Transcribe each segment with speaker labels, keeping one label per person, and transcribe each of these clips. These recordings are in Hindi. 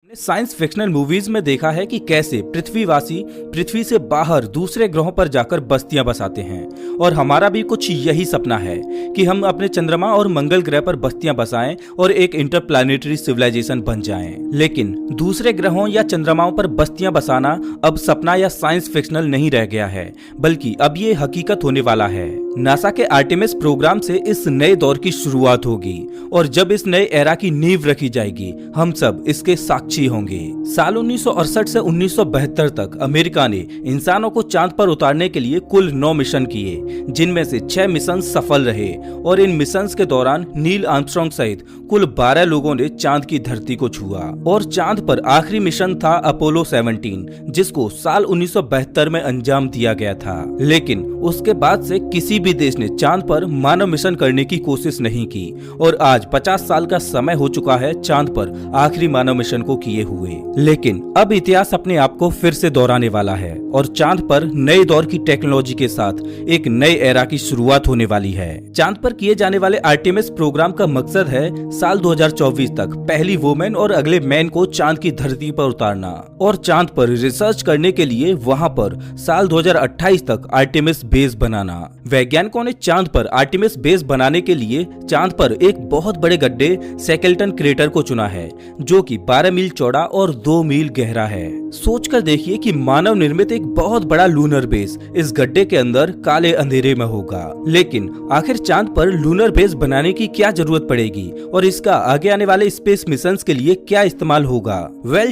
Speaker 1: साइंस फिक्शनल मूवीज में देखा है कि कैसे पृथ्वीवासी पृथ्वी से बाहर दूसरे ग्रहों पर जाकर बस्तियां बसाते हैं और हमारा भी कुछ यही सपना है कि हम अपने चंद्रमा और मंगल ग्रह पर बस्तियां बसाएं और एक इंटरप्लैनेटरी सिविलाइजेशन बन जाएं। लेकिन दूसरे ग्रहों या चंद्रमाओं पर बस्तियां बसाना अब सपना या साइंस फिक्शनल नहीं रह गया है, बल्कि अब ये हकीकत होने वाला है। नासा के आर्टेमिस प्रोग्राम से इस नए दौर की शुरुआत होगी और जब इस नए एरा की नींव रखी जाएगी हम सब इसके साक्षी होंगे। साल 1968 से 1972 तक अमेरिका ने इंसानों को चांद पर उतारने के लिए कुल 9 मिशन किए, जिनमें से 6 मिशन सफल रहे और इन मिशंस के दौरान नील आर्मस्ट्रांग सहित कुल 12 लोगों ने चांद की धरती को छुआ। और चांद पर आखिरी मिशन था अपोलो 17, जिसको साल 1972 में अंजाम दिया गया था। लेकिन उसके बाद से किसी भी देश ने चांद पर मानव मिशन करने की कोशिश नहीं की और आज 50 साल का समय हो चुका है चांद पर आखिरी मानव मिशन को किए हुए। लेकिन अब इतिहास अपने आप को फिर से दोहराने वाला है और चांद पर नए दौर की टेक्नोलॉजी के साथ एक नए एरा की शुरुआत होने वाली है। चांद पर किए जाने वाले आर्टेमिस प्रोग्राम का मकसद है साल 2024 तक पहली वुमेन और अगले मैन को चांद की धरती पर उतारना और चांद पर रिसर्च करने के लिए वहां पर साल 2028 तक आर्टेमिस बेस बनाना। वैज्ञानिकों ने चांद पर आर्टेमिस बेस बनाने के लिए चांद पर एक बहुत बड़े गड्ढे सैकेल्टन क्रेटर को चुना है, जो कि 12 मील चौड़ा और 2 मील गहरा है। सोचकर देखिए कि मानव निर्मित एक बहुत बड़ा लूनर बेस इस गड्ढे के अंदर काले अंधेरे में होगा। लेकिन आखिर चांद पर लूनर बेस बनाने की क्या जरूरत पड़ेगी और इसका आगे आने वाले स्पेस मिशंस के लिए क्या इस्तेमाल होगा?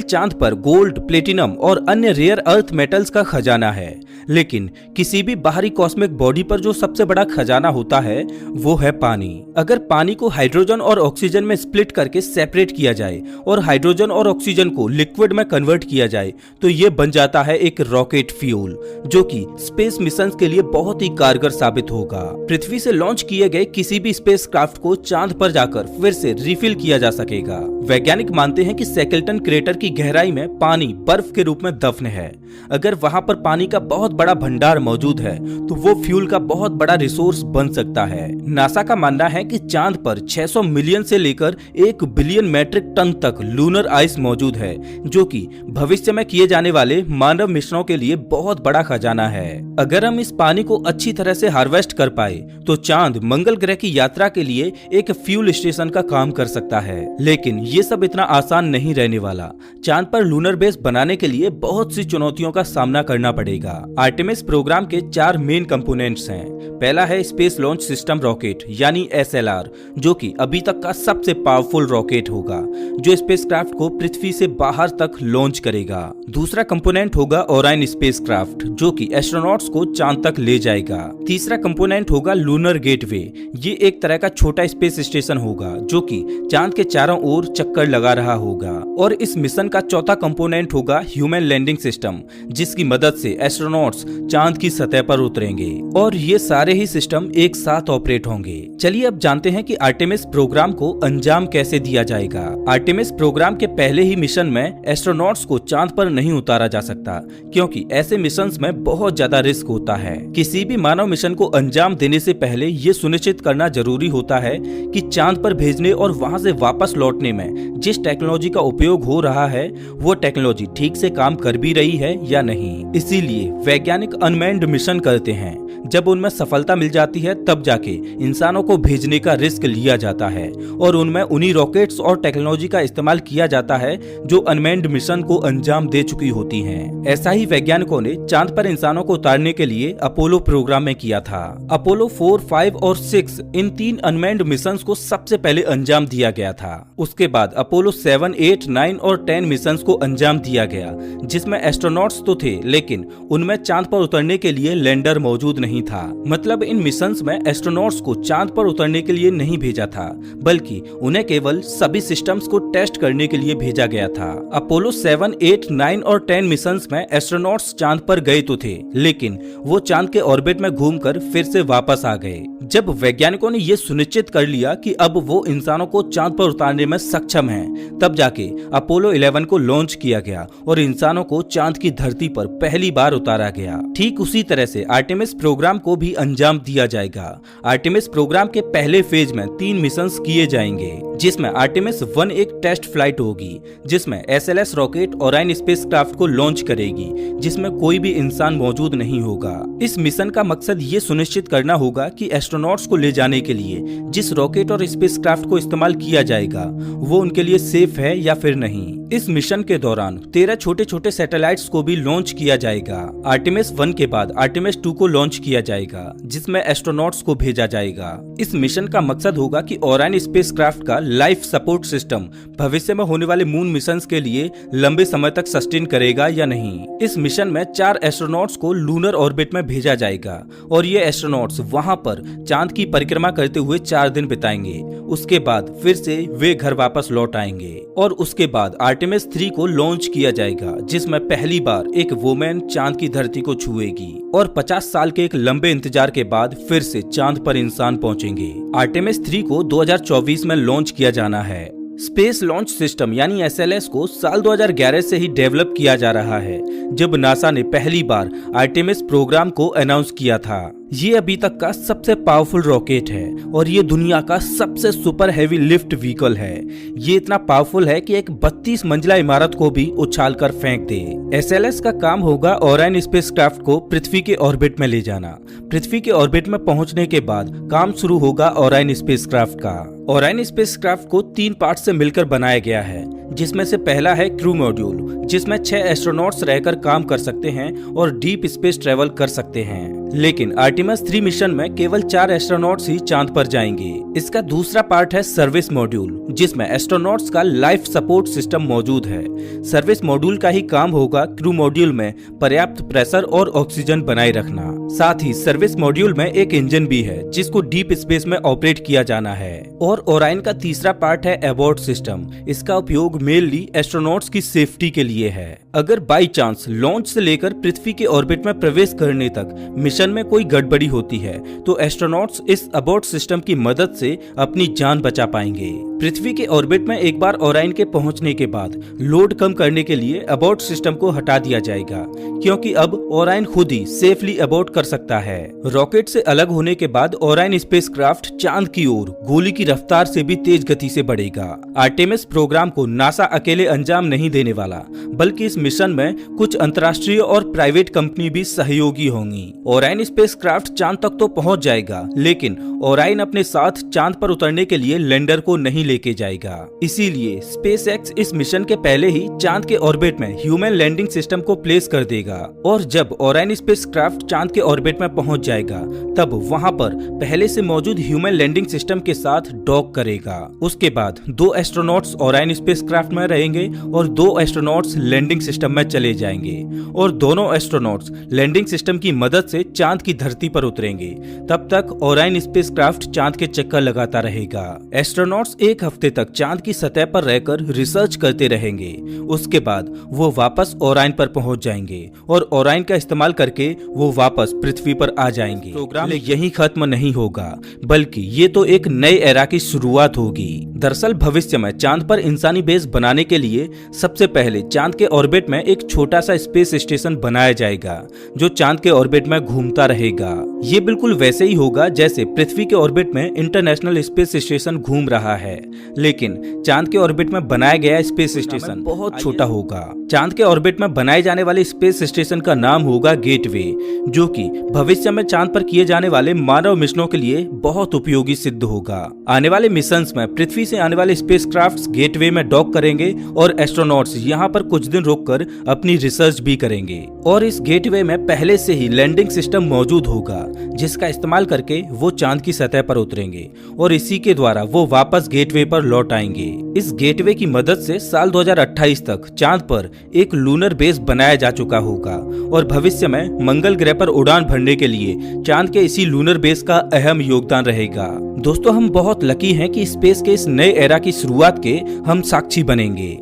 Speaker 1: चांद पर गोल्ड, प्लेटिनम और अन्य रेयर अर्थ मेटल्स का खजाना है। लेकिन किसी भी बाहरी कॉस्मिक बॉडी पर जो सबसे बड़ा खजाना होता है वो है पानी। अगर पानी को हाइड्रोजन और ऑक्सीजन में स्प्लिट करके सेपरेट किया जाए और हाइड्रोजन और ऑक्सीजन को लिक्विड में कन्वर्ट किया जाए तो ये बन जाता है एक रॉकेट फ्यूल, जो कि स्पेस मिशंस के लिए बहुत ही कारगर साबित होगा। पृथ्वी से लॉन्च किए गए किसी भी स्पेस क्राफ्ट को चांद पर जाकर फिर से रिफिल किया जा सकेगा। वैज्ञानिक मानते हैं कि सैकेल्टन क्रेटर की गहराई में पानी बर्फ के रूप में दफन है। अगर वहां पर पानी का बहुत बड़ा भंडार मौजूद है तो वो फ्यूल का बहुत बड़ा रिसोर्स बन सकता है। नासा का मानना है कि चांद पर 600 मिलियन से लेकर 1 बिलियन मैट्रिक टन तक लूनर आइस मौजूद है, जो कि भविष्य में किए जाने वाले मानव मिशनों के लिए बहुत बड़ा खजाना है। अगर हम इस पानी को अच्छी तरह से हार्वेस्ट कर पाए तो चांद मंगल ग्रह की यात्रा के लिए एक फ्यूल स्टेशन का काम कर सकता है। लेकिन ये सब इतना आसान नहीं रहने वाला। चांद पर लूनर बेस बनाने के लिए बहुत सी चुनौतियों का सामना करना पड़ेगा। आर्टेमिस प्रोग्राम के 4 मेन कंपोनेंट्स हैं। पहला है स्पेस लॉन्च सिस्टम रॉकेट यानी SLR, जो कि अभी तक का सबसे पावरफुल रॉकेट होगा, जो स्पेसक्राफ्ट को पृथ्वी से बाहर तक लॉन्च करेगा। दूसरा कंपोनेंट होगा ओराइन स्पेसक्राफ्ट, जो कि एस्ट्रोनॉट्स को चांद तक ले जाएगा। तीसरा कंपोनेंट होगा लूनर गेटवे। ये एक तरह का छोटा स्पेस स्टेशन होगा जो कि चांद के चारों ओर चक्कर लगा रहा होगा। और इस मिशन का चौथा कंपोनेंट होगा ह्यूमन लैंडिंग सिस्टम, जिसकी मदद से एस्ट्रोनॉट्स चांद की सतह पर उतरेंगे और ये सारे ही सिस्टम एक साथ ऑपरेट होंगे। चलिए अब जानते हैं कि आर्टेमिस प्रोग्राम को अंजाम कैसे दिया जाएगा। आर्टेमिस प्रोग्राम के पहले ही मिशन में एस्ट्रोनॉट्स को चांद पर नहीं उतारा जा सकता, क्योंकि ऐसे मिशंस में बहुत ज्यादा रिस्क होता है। किसी भी मानव मिशन को अंजाम देने से पहले ये सुनिश्चित करना जरूरी होता है कि चांद पर भेजने और वहां से वापस लौटने में जिस टेक्नोलॉजी का उपयोग हो रहा है वो टेक्नोलॉजी ठीक से काम कर भी रही है या नहीं। इसीलिए वैज्ञानिक अनमैन्ड मिशन करते हैं। जब उनमें सफलता मिल जाती है तब जाके इंसानों को भेजने का रिस्क लिया जाता है और उनमें उन्हीं रॉकेट्स और टेक्नोलॉजी का इस्तेमाल किया जाता है जो अनमैन्ड मिशन को अंजाम दे चुकी होती हैं। ऐसा ही वैज्ञानिकों ने चांद पर इंसानों को उतारने के लिए अपोलो प्रोग्राम में किया था। अपोलो 4, 5 और 6 इन 3 अनमैन्ड मिशन को सबसे पहले अंजाम दिया गया था। उसके बाद अपोलो 7, 8, 9 और 10 मिशन को अंजाम दिया गया, जिसमें एस्ट्रोनॉट्स तो थे लेकिन उनमें चांद पर उतरने के लिए लैंडर मौजूद नहीं था। मतलब इन मिशंस में एस्ट्रोनॉट्स को चांद पर उतरने के लिए नहीं भेजा था, बल्कि उन्हें केवल सभी सिस्टम्स को टेस्ट करने के लिए भेजा गया था। अपोलो 7, 8, 9 और 10 मिशंस में एस्ट्रोनॉट्स चांद पर गए तो थे, लेकिन वो चांद के ऑर्बिट में घूमकर फिर से वापस आ गए। जब वैज्ञानिकों ने ये सुनिश्चित कर लिया कि अब वो इंसानों को चांद पर उतारने में सक्षम हैं, तब जाके अपोलो 11 को लॉन्च किया गया और इंसानों को चांद की धरती पर पहली बार उतारा मारा गया। ठीक उसी तरह से आर्टेमिस प्रोग्राम को भी अंजाम दिया जाएगा। आर्टेमिस प्रोग्राम के पहले फेज में 3 मिशंस किए जाएंगे, जिसमें आर्टेमिस 1 एक टेस्ट फ्लाइट होगी, जिसमें SLS रॉकेट ओराइन स्पेसक्राफ्ट को लॉन्च करेगी, जिसमें कोई भी इंसान मौजूद नहीं होगा। इस मिशन का मकसद ये सुनिश्चित करना होगा कि एस्ट्रोनॉट्स को ले जाने के लिए जिस रॉकेट और स्पेसक्राफ्ट को इस्तेमाल किया जाएगा वो उनके लिए सेफ है या फिर नहीं। इस मिशन के दौरान 13 छोटे छोटे सैटेलाइट्स को भी लॉन्च किया जाएगा। आर्टेमिस 1 के बाद आर्टेमिस 2 को लॉन्च किया जाएगा, जिसमें एस्ट्रोनॉट्स को भेजा जाएगा। इस मिशन का मकसद होगा कि ओराइन स्पेसक्राफ्ट का लाइफ सपोर्ट सिस्टम भविष्य में होने वाले मून मिशंस के लिए लंबे समय तक सस्टेन करेगा या नहीं। इस मिशन में 4 एस्ट्रोनॉट्स को लूनर ऑर्बिट में भेजा जाएगा और ये एस्ट्रोनॉट्स वहां पर चांद की परिक्रमा करते हुए 4 दिन बिताएंगे। उसके बाद फिर से वे घर वापस लौट आएंगे और उसके बाद आर्टेमिस 3 को लॉन्च किया जाएगा, जिसमें पहली बार एक वुमेन चांद की धरती को छुएगी और 50 साल के एक लंबे इंतजार के बाद फिर से चांद पर इंसान पहुंचेंगे। आर्टेमिस 3 को 2024 में लॉन्च किया जाना है। स्पेस लॉन्च सिस्टम यानी SLS को साल 2011 से ही डेवलप किया जा रहा है, जब नासा ने पहली बार आर्टेमिस प्रोग्राम को अनाउंस किया था। ये अभी तक का सबसे पावरफुल रॉकेट है और ये दुनिया का सबसे सुपर हैवी लिफ्ट व्हीकल है। ये इतना पावरफुल है कि एक 32 मंजिला इमारत को भी उछाल कर फेंक दे। SLS का काम होगा ओराइन स्पेसक्राफ्ट को पृथ्वी के ऑर्बिट में ले जाना। पृथ्वी के ऑर्बिट में पहुंचने के बाद काम शुरू होगा ओराइन स्पेसक्राफ्ट का। ओराइन स्पेसक्राफ्ट को 3 पार्ट से मिलकर बनाया गया है, जिसमें से पहला है क्रू मॉड्यूल, जिसमें 6 एस्ट्रोनॉट्स रहकर काम कर सकते हैं और डीप स्पेस ट्रेवल कर सकते हैं। लेकिन आर्टेमिस 3 मिशन में केवल 4 एस्ट्रोनॉट्स ही चांद पर जाएंगे। इसका दूसरा पार्ट है सर्विस मॉड्यूल, जिसमें एस्ट्रोनॉट्स का लाइफ सपोर्ट सिस्टम मौजूद है। सर्विस मॉड्यूल का ही काम होगा क्रू मॉड्यूल में पर्याप्त प्रेशर और ऑक्सीजन बनाए रखना। साथ ही सर्विस मॉड्यूल में एक इंजन भी है, जिसको डीप स्पेस में ऑपरेट किया जाना है। और ओराइन का तीसरा पार्ट है एबॉर्ट सिस्टम। इसका उपयोग मेनली एस्ट्रोनॉट्स की सेफ्टी के लिए है। अगर बाई चांस लॉन्च से लेकर पृथ्वी के ऑर्बिट में प्रवेश करने तक मिशन में कोई गड़बड़ी होती है तो एस्ट्रोनॉट्स इस अबॉर्ट सिस्टम की मदद से अपनी जान बचा पाएंगे। पृथ्वी के ऑर्बिट में एक बार ओराइन के पहुंचने के बाद लोड कम करने के लिए अबॉर्ट सिस्टम को हटा दिया जाएगा, क्योंकि अब ओराइन खुद ही सेफली अबॉर्ट कर सकता है। रॉकेट से अलग होने के बाद ओराइन स्पेसक्राफ्ट चांद की ओर गोली की रफ्तार से भी तेज गति से बढ़ेगा। आर्टेमिस प्रोग्राम को नासा अकेले अंजाम नहीं देने वाला, बल्कि इस मिशन में कुछ अंतर्राष्ट्रीय और प्राइवेट कंपनी भी सहयोगी होंगी। ओराइन स्पेसक्राफ्ट चांद तक तो पहुंच जाएगा, लेकिन ओराइन अपने साथ चांद पर उतरने के लिए लैंडर को नहीं लेके जाएगा। इसीलिए स्पेसएक्स इस मिशन के पहले ही चांद के ऑर्बिट में ह्यूमन लैंडिंग सिस्टम को प्लेस कर देगा और जब ओराइन स्पेसक्राफ्ट चांद के ऑर्बिट में पहुंच जाएगा तब वहां पर पहले से मौजूद ह्यूमन लैंडिंग सिस्टम के साथ डॉक करेगा। उसके बाद 2 एस्ट्रोनॉट्स ओराइन स्पेसक्राफ्ट में रहेंगे और 2 एस्ट्रोनॉट्स लैंडिंग सिस्टम में चले जाएंगे और दोनों एस्ट्रोनॉट्स लैंडिंग सिस्टम की मदद से चांद की धरती पर उतरेंगे। तब तक ओराइन स्पेसक्राफ्ट चांद के चक्कर लगाता रहेगा। एस्ट्रोनॉट्स एक हफ्ते तक चांद की सतह पर रहकर रिसर्च करते रहेंगे। उसके बाद वो वापस ओराइन पर पहुंच जाएंगे और ओराइन का इस्तेमाल करके वो वापस पृथ्वी पर आ जाएंगे। प्रोग्राम यही खत्म नहीं होगा, बल्कि ये तो एक नए एरा की शुरुआत होगी। दरअसल भविष्य में चांद पर इंसानी बेस बनाने के लिए सबसे पहले चांद के ऑर्बिट में एक छोटा सा स्पेस स्टेशन बनाया जाएगा, जो चांद के ऑर्बिट में घूमता रहेगा। ये बिल्कुल वैसे ही होगा जैसे पृथ्वी के ऑर्बिट में इंटरनेशनल स्पेस स्टेशन घूम रहा है, लेकिन चांद के ऑर्बिट में बनाया गया स्पेस स्टेशन बहुत छोटा होगा। चांद के ऑर्बिट में बनाए जाने वाले स्पेस स्टेशन का नाम होगा गेटवे, जो कि भविष्य में चांद पर किए जाने वाले मानव मिशनों के लिए बहुत उपयोगी सिद्ध होगा। आने वाले मिशंस में पृथ्वी से आने वाले स्पेसक्राफ्ट्स गेटवे में डॉक करेंगे और एस्ट्रोनॉट्स यहाँ पर कुछ दिन रुककर अपनी रिसर्च भी करेंगे। और इस गेटवे में पहले से ही लैंडिंग सिस्टम मौजूद होगा, जिसका इस्तेमाल करके वो चांद की सतह पर उतरेंगे और इसी के द्वारा वो वापस गेटवे पर लौट आएंगे। इस गेटवे की मदद से साल 2028 तक चांद पर एक लूनर बेस बनाया जा चुका होगा और भविष्य में मंगल ग्रह पर उड़ान भरने के लिए चांद के इसी लूनर बेस का अहम योगदान रहेगा। दोस्तों, हम बहुत लकी हैं कि स्पेस के इस नए एरा की शुरुआत के हम साक्षी बनेंगे।